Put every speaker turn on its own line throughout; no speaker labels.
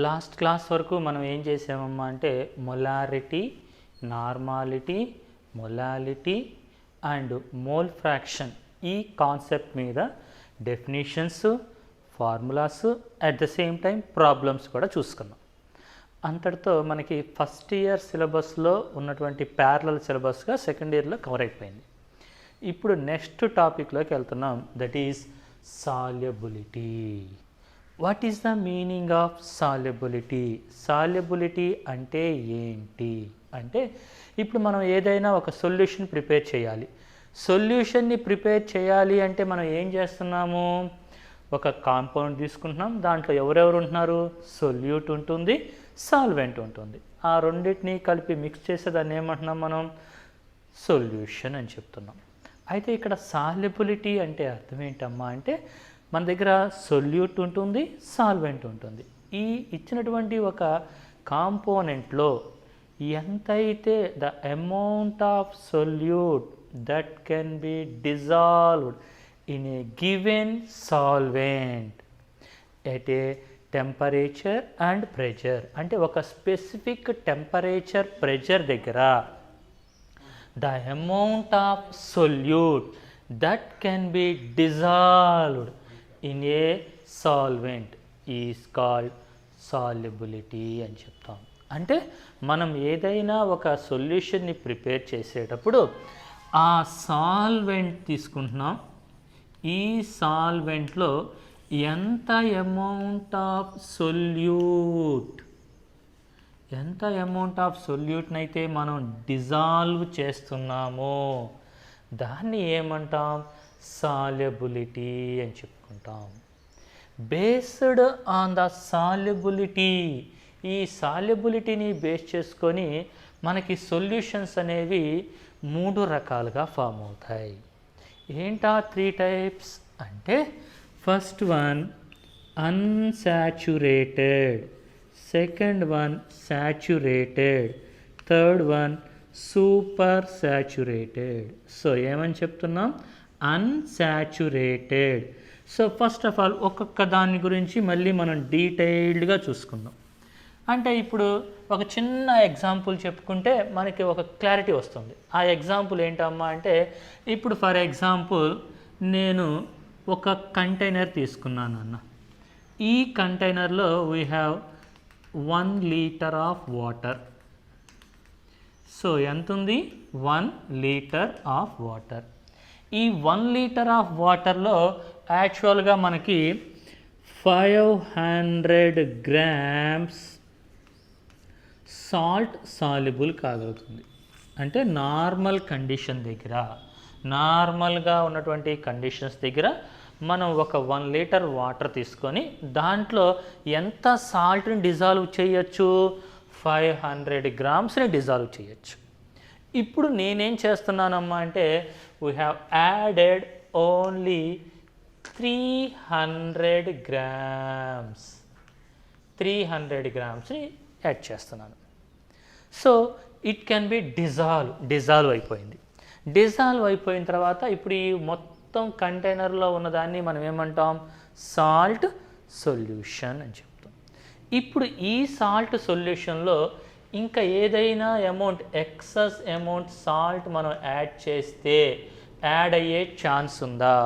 Last class వరకు మనం ఏం చేసామమ్మా అంటే molarity, normality, molality and mole fraction ఈ కాన్సెప్ట్ మీద definitions, formulas, at the same time problems కూడా చూసుకున్నాం. అంతటితో మనకి ఫస్ట్ ఇయర్ సిలబస్లో ఉన్నటువంటి ప్యారలల్ సిలబస్గా సెకండ్ ఇయర్లో కవర్ అయిపోయింది. ఇప్పుడు నెక్స్ట్ టాపిక్లోకి వెళ్తున్నాం, that is solubility. What is the meaning of solubility? Solubility అంటే ఏంటి అంటే, ఇప్పుడు మనం ఏదైనా ఒక సొల్యూషన్ ప్రిపేర్ చేయాలి. సొల్యూషన్ని ప్రిపేర్ చేయాలి అంటే మనం ఏం చేస్తున్నాము? ఒక కాంపౌండ్ తీసుకుంటున్నాం, దాంట్లో ఎవరెవరు ఉంటున్నారు? సొల్యూట్ ఉంటుంది, సాల్వెంట్ ఉంటుంది. ఆ రెండింటినీ కలిపి మిక్స్ చేసే దాన్ని ఏమంటున్నాం మనం? సొల్యూషన్ అని చెప్తున్నాం. అయితే ఇక్కడ సాల్యుబిలిటీ అంటే అర్థం ఏంటమ్మా అంటే, మన దగ్గర సొల్యూట్ ఉంటుంది, సాల్వెంట్ ఉంటుంది. ఈ ఇచ్చినటువంటి ఒక కాంపోనెంట్లో ఎంతైతే the amount of solute that can be dissolved in a given solvent at a temperature and pressure, అంటే ఒక స్పెసిఫిక్ టెంపరేచర్ ప్రెషర్ దగ్గర the amount of solute that can be dissolved in a solvent is called solubility అని చెప్తాం. అంటే మనం ఏదైనా ఒక సొల్యూషన్ని prepare చేసేటప్పుడు ఆ సాల్వెంట్ తీసుకుంటున్నాం, ఈ సాల్వెంట్లో ఎంత అమౌంట్ ఆఫ్ సొల్యూట్, ఎంత అమౌంట్ ఆఫ్ సొల్యూట్నైతే మనం డిజాల్వ్ చేస్తున్నామో దాన్ని ఏమంటాం? సాల్యుబిలిటీ అని చెప్పుకుంటాం. బేస్డ్ ఆన్ ద సాల్యుబిలిటీ, ఈ సాల్యుబిలిటీని బేస్ చేసుకొని మనకి సొల్యూషన్స్ అనేవి 3 రకాలుగా ఫామ్ అవుతాయి. ఏంటా 3 టైప్స్ అంటే, first one unsaturated, second one saturated, third one super saturated. So ఏమని చెప్తున్నాం? Unsaturated. So first of all ఒక్కొక్క దాని గురించి మళ్ళీ మనం డీటెయిల్డ్గా చూసుకుందాం. అంటే ఇప్పుడు ఒక చిన్న ఎగ్జాంపుల్ చెప్పుకుంటే మనకి ఒక క్లారిటీ వస్తుంది. ఆ ఎగ్జాంపుల్ ఏంటమ్మా అంటే, ఇప్పుడు ఫర్ ఎగ్జాంపుల్ నేను ఒక కంటైనర్ తీసుకున్నాను అన్న. ఈ కంటైనర్లో we have 1 litre of water. So ఎంత ఉంది? 1 లీటర్ ఆఫ్ వాటర్. ఈ 1 లీటర్ ఆఫ్ వాటర్లో యాక్చువల్గా మనకి 500 గ్రామ్స్ సాల్ట్ సాల్యుబుల్ కాగలుగుతుంది. అంటే నార్మల్ కండిషన్ దగ్గర, నార్మల్గా ఉన్నటువంటి కండిషన్స్ దగ్గర మనం ఒక 1 లీటర్ వాటర్ తీసుకొని దాంట్లో ఎంత సాల్ట్ని డిజాల్వ్ చేయొచ్చు? 500 గ్రామ్స్ని డిజాల్వ్ చేయొచ్చు. ఇప్పుడు నేనేం చేస్తున్నానమ్మా అంటే, we have added only 300 grams, 300 గ్రామ్స్ని యాడ్ చేస్తున్నాను. So it can be dissolve అయిపోయింది. డిజాల్వ్ అయిపోయిన తర్వాత ఇప్పుడు ఈ మొత్తం కంటైనర్లో ఉన్నదాన్ని మనం ఏమంటాం? సాల్ట్ సొల్యూషన్ అని చెప్తాం. ఇప్పుడు ఈ సాల్ట్ సొల్యూషన్లో ఇంకా ఏదైనా అమౌంట్, ఎక్సెస్ అమౌంట్ సాల్ట్ మనం యాడ్ చేస్తే యాడ్ అయ్యే ఛాన్స్ ఉందా?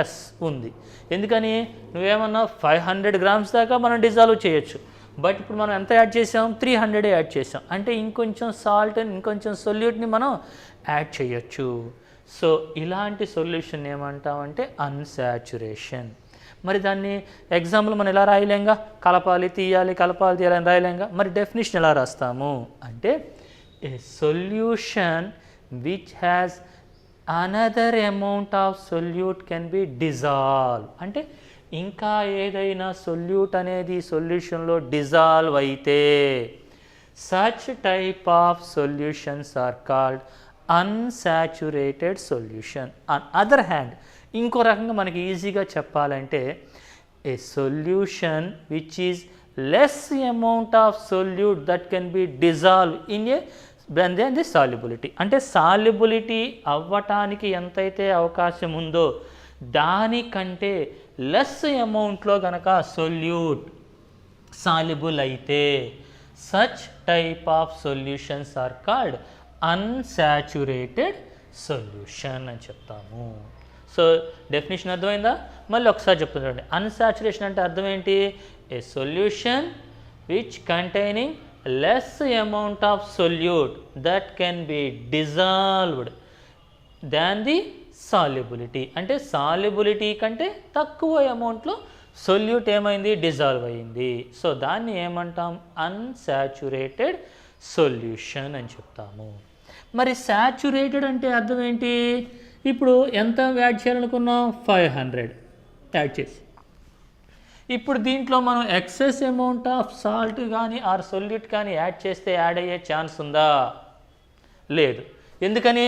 ఎస్, ఉంది. ఎందుకని? నువ్వేమన్నా 500 గ్రామ్స్ దాకా మనం డిజాల్వ్ చేయొచ్చు. బట్ ఇప్పుడు మనం ఎంత యాడ్ చేసాం? 300 యాడ్ చేసాం. అంటే ఇంకొంచెం సాల్ట్, ఇంకొంచెం సొల్యూట్ని మనం యాడ్ చేయొచ్చు. సో ఇలాంటి సొల్యూషన్ ఏమంటామంటే అన్సాచురేషన్. మరి దాన్ని ఎగ్జాంపుల్ మనం ఎలా రాయలేంగా? కలపాలి, తీయాలి, కలపాలి, తీయాలని రాయలేంగా. మరి డెఫినేషన్ ఎలా రాస్తాము అంటే, a solution which has another amount of solute can be dissolve. అంటే ఇంకా ఏదైనా సొల్యూట్ అనేది సొల్యూషన్లో డిజాల్వ్ అయితే such type of solutions are called unsaturated solution. On other hand, ఇంకో రకంగా మనకి ఈజీగా చెప్పాలంటే, a solution which is less amount of solute that can be dissolve in a then the solubility. అంటే సాల్యుబిలిటీ అవ్వటానికి ఎంతైతే అవకాశం ఉందో దానికంటే లెస్ అమౌంట్లో కనుక సొల్యూట్ సాల్యుబుల్ అయితే such type of solutions are called unsaturated solution అని చెప్తాము. సో డెఫినేషన్ అర్థమైందా? మళ్ళీ ఒకసారి చెప్తున్నాండి. అన్సాచురేషన్ అంటే అర్థం ఏంటి? ఏ solution which containing less amount of solute that can be dissolved than the solubility. అంటే సాల్యుబిలిటీ కంటే తక్కువ అమౌంట్లో సొల్యూట్ ఏమైంది? డిజాల్వ్ అయింది. సో దాన్ని ఏమంటాం? అన్సాచురేటెడ్ సొల్యూషన్ అని చెప్తాము. మరి సాచురేటెడ్ అంటే అర్థం ఏంటి? ఇప్పుడు ఎంత యాడ్ చేయాలనుకున్నాం? 500 యాడ్ చేసి, ఇప్పుడు దీంట్లో మనం ఎక్సెస్ అమౌంట్ ఆఫ్ సాల్ట్ కానీ ఆర్ సొల్యూట్ కానీ యాడ్ చేస్తే యాడ్ అయ్యే ఛాన్స్ ఉందా? లేదు. ఎందుకని?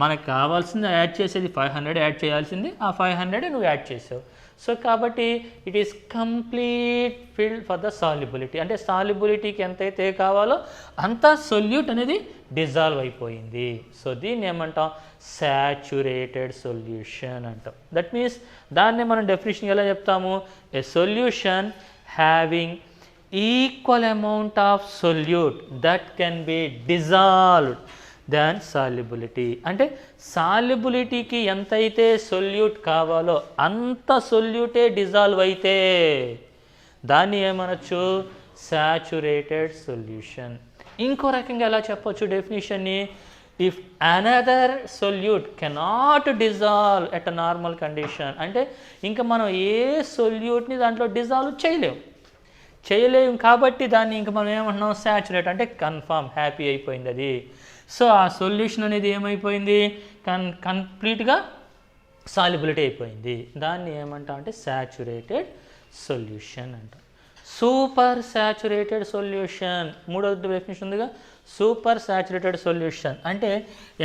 మనకు కావాల్సింది యాడ్ చేసేది 500 యాడ్ చేయాల్సింది, ఆ 500 నువ్వు యాడ్ చేసావు. సో కాబట్టి it is complete filled for the solubility. అంటే సాల్యుబిలిటీకి ఎంతైతే కావాలో అంత సొల్యూట్ అనేది డిజాల్వ్ అయిపోయింది. సో దీన్ని ఏమంటాం? సాచురేటెడ్ సొల్యూషన్ అంటాం. దట్ మీన్స్ దాన్ని మనం డెఫినేషన్ ఎలా చెప్తాము? A solution having equal amount of solute that can be dissolved than solubility. అంటే సాల్యుబిలిటీకి ఎంతైతే సొల్యూట్ కావాలో అంత సొల్యూటే డిజాల్వ్ అయితే దాన్ని ఏమనొచ్చు? Saturated solution. ఇంకో రకంగా ఎలా చెప్పొచ్చు డెఫినేషన్ని? If another solute cannot dissolve at a normal condition. అంటే ఇంకా మనం ఏ సొల్యూట్ని దాంట్లో డిజాల్వ్ చేయలేము కాబట్టి దాన్ని ఇంకా మనం ఏమంటున్నాం? సాచురేట్. అంటే కన్ఫామ్, హ్యాపీ అయిపోయింది అది. సో ఆ సొల్యూషన్ అనేది ఏమైపోయింది? కంప్లీట్గా సాల్యుబిలిటీ అయిపోయింది. దాన్ని ఏమంటాం అంటే సాచురేటెడ్ సొల్యూషన్ అంటాం. సూపర్ సాచురేటెడ్ సొల్యూషన్ మూడోది డెఫినేషన్ ఉందిగా. సూపర్ సాచురేటెడ్ సొల్యూషన్ అంటే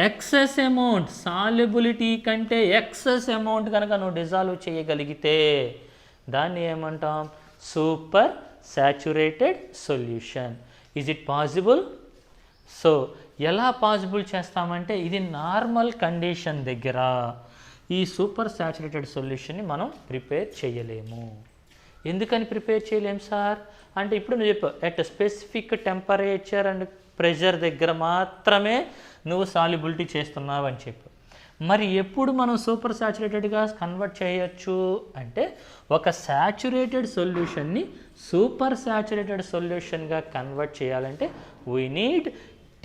ఎక్సెస్ అమౌంట్, సాల్యుబిలిటీ కంటే ఎక్సెస్ అమౌంట్ కనుక నువ్వు డిజాల్వ్ చేయగలిగితే దాన్ని ఏమంటాం? Super saturated solution. Is it possible? So ఎలా పాసిబుల్ చేస్తామంటే ఇది నార్మల్ కండిషన్ దగ్గర ఈ సూపర్ సాచురేటెడ్ సొల్యూషన్ని మనం ప్రిపేర్ చేయలేము. ఎందుకని ప్రిపేర్ చేయలేము సార్ అంటే ఇప్పుడు నువ్వు చెప్పు at specific temperature and pressure దగ్గర మాత్రమే నువ్వు సాల్యుబిలిటీ చేస్తున్నావు అని చెప్పు. మరి ఎప్పుడు మనం సూపర్ సాచురేటెడ్గా కన్వర్ట్ చేయొచ్చు అంటే ఒక సాచురేటెడ్ సొల్యూషన్ని సూపర్ సాచురేటెడ్ సొల్యూషన్గా కన్వర్ట్ చేయాలంటే we need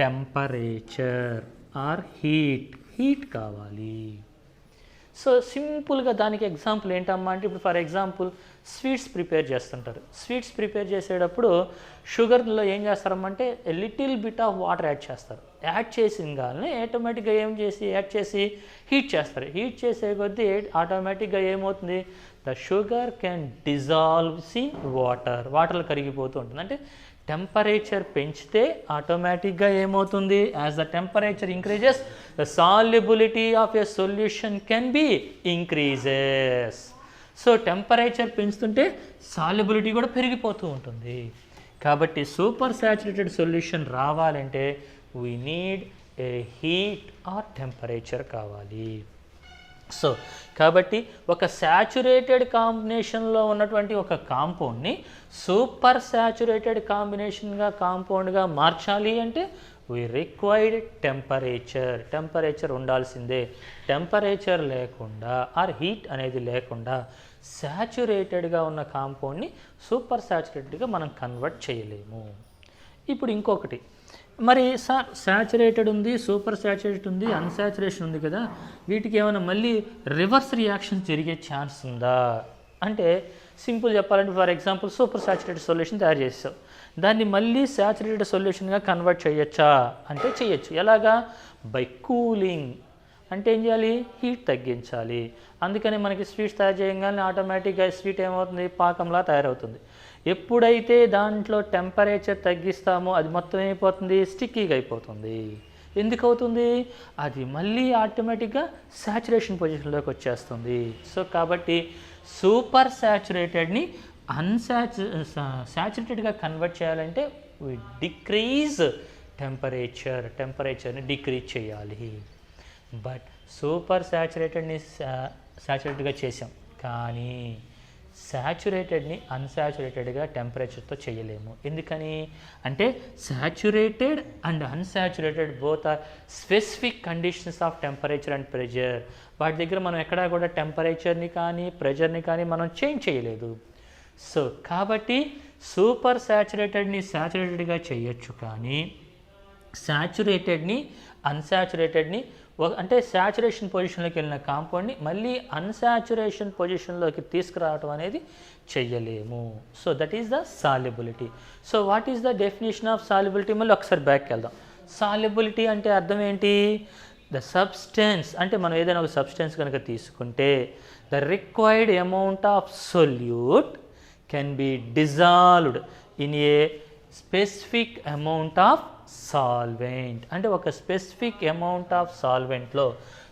temperature or heat కావాలి. సో సింపుల్గా దానికి ఎగ్జాంపుల్ ఏంటమ్మా అంటే ఇప్పుడు ఫర్ ఎగ్జాంపుల్ స్వీట్స్ ప్రిపేర్ చేస్తుంటారు. స్వీట్స్ ప్రిపేర్ చేసేటప్పుడు షుగర్లో ఏం చేస్తారమ్మంటే little bit of water add చేస్తారు. యాడ్ చేసిన కానీ ఆటోమేటిక్గా యాడ్ చేసి హీట్ చేస్తారు. హీట్ చేసే కొద్దీ ఆటోమేటిక్గా ఏమవుతుంది? The sugar can dissolves in వాటర్లో కరిగిపోతూ ఉంటుంది. అంటే టెంపరేచర్ పెంచితే ఆటోమేటిక్గా ఏమవుతుంది? As the temperature increases the solubility of a solution can be increases. So temperature పెంచుతుంటే సాల్యుబిలిటీ కూడా పెరిగిపోతూ ఉంటుంది. కాబట్టి సూపర్ సాచురేటెడ్ సొల్యూషన్ రావాలంటే we need a heat are temperature కావాలి. సో కాబట్టి ఒక సాచురేటెడ్ కాంబినేషన్లో ఉన్నటువంటి ఒక కాంపౌండ్ని సూపర్ సాచురేటెడ్ కాంపౌండ్గా మార్చాలి అంటే వీ రిక్వైర్డ్ టెంపరేచర్ ఉండాల్సిందే. టెంపరేచర్ లేకుండా ఆర్ హీట్ అనేది లేకుండా సాచురేటెడ్గా ఉన్న కాంపౌండ్ని సూపర్ సాచురేటెడ్గా మనం కన్వర్ట్ చేయలేము. ఇప్పుడు ఇంకొకటి మరి సాచురేటెడ్ ఉంది, సూపర్ సాచురేటెడ్ ఉంది, అన్సాచురేషన్ ఉంది కదా, వీటికి ఏమైనా మళ్ళీ రివర్స్ రియాక్షన్ జరిగే ఛాన్స్ ఉందా అంటే సింపుల్ చెప్పాలంటే for example super saturated solution తయారు చేసావు, దాన్ని మళ్ళీ సాచురేటెడ్ సొల్యూషన్గా కన్వర్ట్ చేయొచ్చా అంటే చేయొచ్చు. ఎలాగా? By cooling. అంటే ఏం చేయాలి? హీట్ తగ్గించాలి. అందుకని మనకి స్వీట్స్ తయారు చేయగానే ఆటోమేటిక్గా స్వీట్ ఏమవుతుంది? పాకంలా తయారవుతుంది. ఎప్పుడైతే దాంట్లో టెంపరేచర్ తగ్గిస్తామో అది మొత్తం అయిపోతుంది, స్టిక్కీగా అయిపోతుంది. ఎందుకు అవుతుంది? అది మళ్ళీ ఆటోమేటిక్గా సాచురేషన్ పొజిషన్లోకి వచ్చేస్తుంది. సో కాబట్టి సూపర్ సాచురేటెడ్ని సాచురేటెడ్గా కన్వర్ట్ చేయాలంటే వి డిక్రీజ్ టెంపరేచర్ని డిక్రీజ్ చేయాలి. బట్ సూపర్ సాచురేటెడ్ని సాచురేటెడ్గా చేసాం కానీ శాచురేటెడ్ని అన్సాచురేటెడ్గా టెంపరేచర్తో చేయలేము. ఎందుకని అంటే saturated and unsaturated both are specific conditions of temperature and pressure. వాటి దగ్గర మనం ఎక్కడా కూడా టెంపరేచర్ని కానీ ప్రెజర్ని కానీ మనం చేంజ్ చేయలేదు. సో కాబట్టి సూపర్ శాచురేటెడ్ని శాచురేటెడ్గా చేయొచ్చు, కానీ శాచురేటెడ్ని అన్సాచురేటెడ్ని అంటే శాచురేషన్ పొజిషన్లోకి వెళ్ళిన కాంపౌండ్ని మళ్ళీ అన్సాచురేషన్ పొజిషన్లోకి తీసుకురావడం అనేది చెయ్యలేము. So that is the solubility. So what is the definition of solubility? మళ్ళీ ఒకసారి బ్యాక్కి వెళ్దాం. సాల్యుబిలిటీ అంటే అర్థం ఏంటి? ద సబ్స్టెన్స్ అంటే మనం ఏదైనా ఒక సబ్స్టెన్స్ కనుక తీసుకుంటే the required amount of solute can be dissolved in a specific amount of solvent. అంటే ఒక స్పెసిఫిక్ అమౌంట్ ఆఫ్ సాల్వెంట్లో.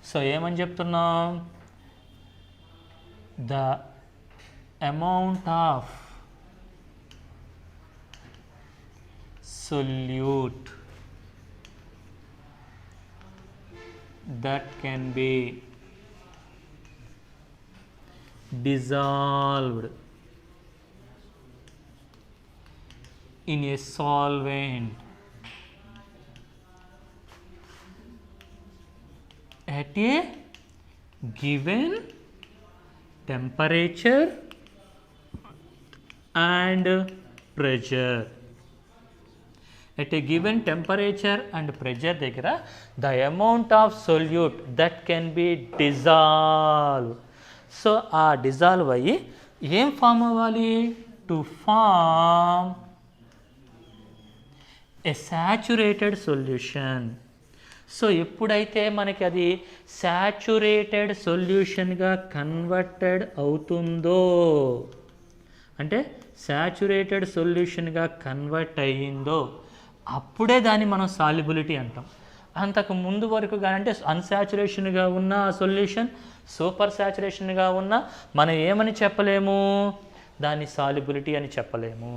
సో ఏమని చెప్తున్నాం? The amount of solute that can be dissolved in a solvent at a given temperature and pressure. At a given temperature and pressure దగ్గర the amount of solute that can be dissolved. So ఆ dissolve అయ్యి ఏం form అవ్వాలి? To form a saturated solution. So ఎప్పుడైతే మనకి అది saturated సొల్యూషన్గా converted అవుతుందో, అంటే సాచురేటెడ్ సొల్యూషన్గా కన్వర్ట్ అయ్యిందో అప్పుడే దాన్ని మనం సాల్యుబిలిటీ అంటాం. అంతకు ముందు వరకు కానీ అంటే అన్సాచురేషన్గా ఉన్న సొల్యూషన్ సూపర్ సాచురేషన్గా ఉన్న మనం ఏమని చెప్పలేము? దాన్ని సాల్యుబిలిటీ అని చెప్పలేము.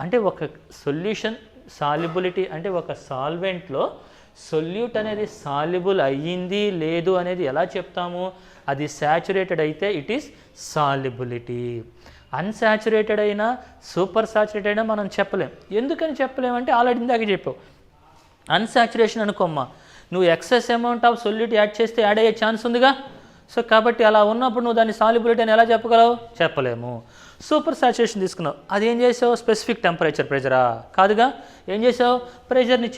అంటే ఒక సొల్యూషన్ సాల్యుబిలిటీ అంటే ఒక సాల్వెంట్లో సొల్యూట్ అనేది సాల్యుబుల్ అయ్యింది లేదు అనేది ఎలా చెప్తాము? అది సాచురేటెడ్ అయితే ఇట్ ఈస్ సాల్యుబిలిటీ. అన్సాచురేటెడ్ అయినా సూపర్ సాచురేటెడ్ అయినా మనం చెప్పలేం. ఎందుకని చెప్పలేమంటే ఆల్రెడీ ఇందాక చెప్పావు. అన్సాచురేషన్ అనుకోమ్మా, నువ్వు excess amount of solute add చేస్తే యాడ్ అయ్యే ఛాన్స్ ఉందిగా. సో కాబట్టి అలా ఉన్నప్పుడు నువ్వు దాన్ని సాల్యుబిలిటీ అని ఎలా చెప్పగలవు? చెప్పలేము. సూపర్ సాచురేషన్ తీసుకున్నావు, అది ఏం చేసావు? స్పెసిఫిక్ టెంపరేచర్ ప్రెజరా? కాదుగా. ఏం చేసావు? ప్రెషర్ని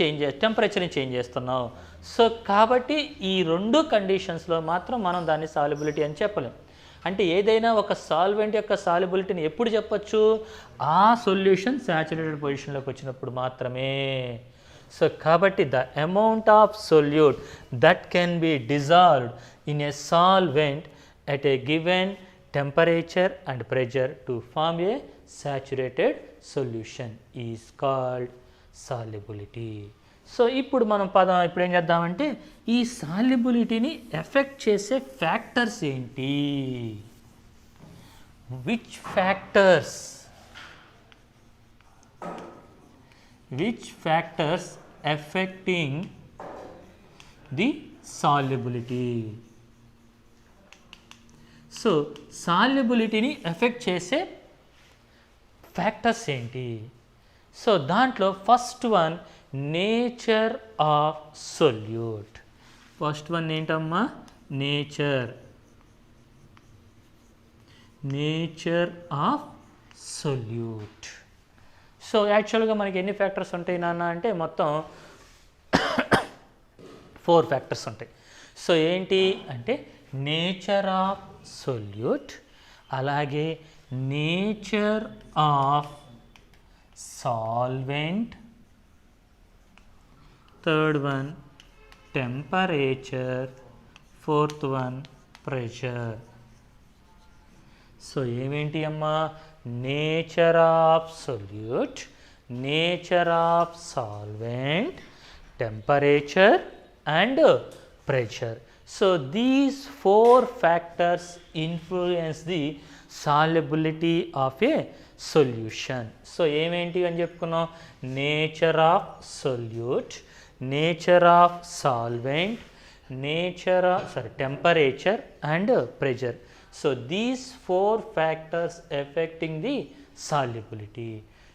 టెంపరేచర్ని చేంజ్ చేస్తున్నావు. సో కాబట్టి ఈ రెండు కండిషన్స్లో మాత్రం మనం దాన్ని సాల్యుబిలిటీ అని చెప్పలేము. అంటే ఏదైనా ఒక సాల్వెంట్ యొక్క సాల్యుబిలిటీని ఎప్పుడు చెప్పచ్చు? ఆ సొల్యూషన్ సాచురేటెడ్ పొజిషన్లోకి వచ్చినప్పుడు మాత్రమే. సో కాబట్టి the amount of solute that can be dissolved in a solvent at a given temperature and pressure to form a saturated solution is called solubility. So ఇప్పుడు మనం ఇప్పుడు ఏం చేద్దామంటే ఈ సాల్యుబిలిటీని ఎఫెక్ట్ చేసే ఫ్యాక్టర్స్ ఏంటి? Which factors affecting the solubility. So సాల్యుబిలిటీని ఎఫెక్ట్ చేసే ఫ్యాక్టర్స్ ఏంటి? సో దాంట్లో first one nature of solute. First one ఏంటమ్మా? Nature of solute. సో యాక్చువల్గా మనకి ఎన్ని ఫ్యాక్టర్స్ ఉంటాయి నాన్న అంటే మొత్తం 4 ఫ్యాక్టర్స్ ఉంటాయి. సో ఏంటి అంటే నేచర్ ఆఫ్ సొల్యూట్, అలాగే nature of solvent, third one temperature, fourth one pressure. So ఏమేంటి అమ్మా? Nature of solute, nature of solvent, temperature and pressure. So these 4 factors influence the solubility of a solution. So ఏమేంటి అని చెప్పుకున్నాం? Nature of solute, nature of solvent, temperature and pressure. So these 4 factors affecting the solubility.